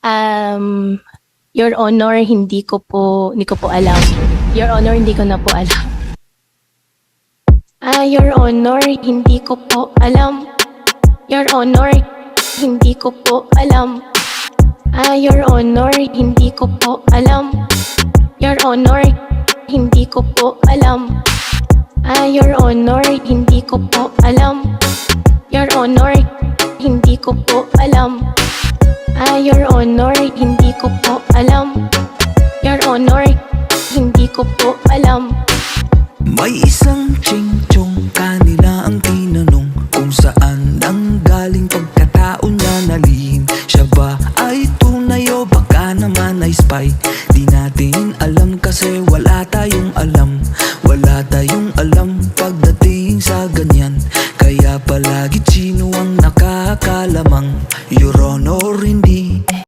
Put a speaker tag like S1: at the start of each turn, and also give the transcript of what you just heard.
S1: Um, Your Honor, hindi ko po alam. Your Honor, hindi ko na po alam. Your Honor, hindi ko po alam. Your Honor, hindi ko po alam. Your Honor, hindi ko po alam. Your Honor, hindi ko po alam. Your Honor, hindi ko po alam. Your Honor, hindi ko po alam. Your Honor, hindi ko po alam. Your Honor, hindi ko po alam.
S2: May isang ching-chong, kanila ang tinanong kung saan nanggaling pagkatao niya na lihim. Siya ba ay tunay o baka naman ay spy? Di natin alam kasi wala